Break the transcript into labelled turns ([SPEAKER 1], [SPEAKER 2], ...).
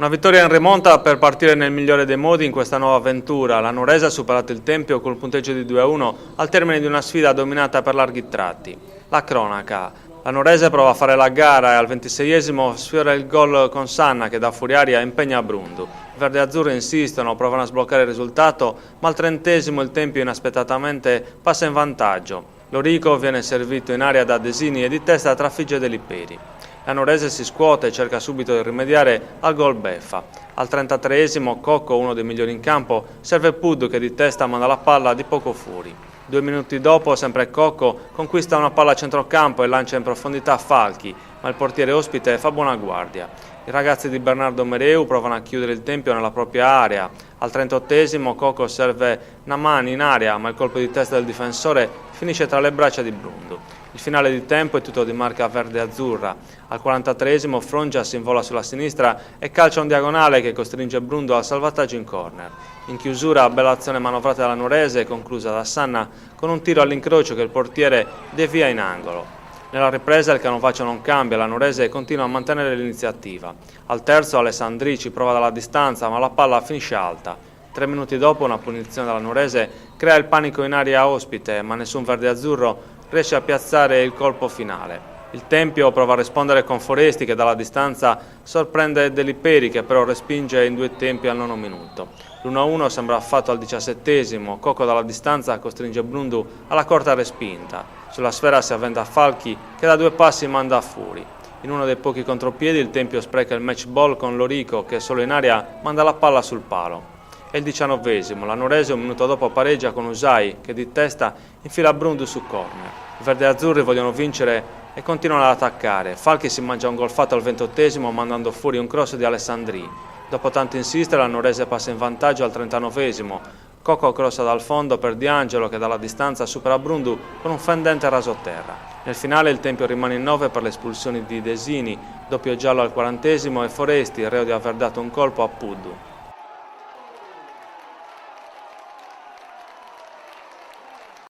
[SPEAKER 1] Una vittoria in rimonta per partire nel migliore dei modi in questa nuova avventura. La Nuorese ha superato il Tempio col punteggio di 2-1 al termine di una sfida dominata per larghi tratti. La cronaca. La Nuorese prova a fare la gara e al 26esimo sfiora il gol con Sanna che da Furiaria impegna Brundu. I verde-azzurri insistono, provano a sbloccare il risultato, ma al 30esimo il Tempio inaspettatamente passa in vantaggio. Lorico viene servito in area da Desini e di testa trafigge De Liperi. La Nuorese si scuote e cerca subito di rimediare al gol beffa. Al 33esimo Cocco, uno dei migliori in campo, serve Pud che di testa manda la palla di poco fuori. 2 minuti dopo sempre Cocco conquista una palla a centrocampo e lancia in profondità Falchi, ma il portiere ospite fa buona guardia. I ragazzi di Bernardo Mereu provano a chiudere il Tempio nella propria area. Al 38esimo Cocco serve Namani in area, ma il colpo di testa del difensore finisce tra le braccia di Brundu. Il finale di tempo è tutto di marca verde-azzurra. Al 43esimo Frongia si invola sulla sinistra e calcia un diagonale che costringe Brundu al salvataggio in corner. In chiusura, bella azione manovrata dalla Nuorese, conclusa da Sanna con un tiro all'incrocio che il portiere devia in angolo. Nella ripresa il canovaccio non cambia, la Nuorese continua a mantenere l'iniziativa. Al terzo Alessandri ci prova dalla distanza, ma la palla finisce alta. 3 minuti dopo una punizione della Nuorese crea il panico in area ospite, ma nessun verde-azzurro riesce a piazzare il colpo finale. Il Tempio prova a rispondere con Foresti che dalla distanza sorprende De Liperi che però respinge in 2 tempi al 9° minuto. L'1-1 sembra fatto al 17esimo, Cocco dalla distanza costringe Brundu alla corta respinta. Sulla sfera si avventa Falchi che da 2 passi manda a fuori. In uno dei pochi contropiedi il Tempio spreca il match ball con Lorico che solo in aria manda la palla sul palo. È il 19esimo, la Nuorese un minuto dopo pareggia con Usai che di testa infila Brundu su corner. I verde-azzurri vogliono vincere e continuano ad attaccare. Falchi si mangia un gol fatto al 28esimo mandando fuori un cross di Alessandri. Dopo tanto insistere la Nuorese passa in vantaggio al 39esimo. Cocco crossa dal fondo per Di Angelo che dalla distanza supera Brundu con un fendente rasoterra. Nel finale il Tempio rimane in 9 per le espulsioni di Desini, doppio giallo al 40esimo e Foresti, reo di aver dato un colpo a Puddu.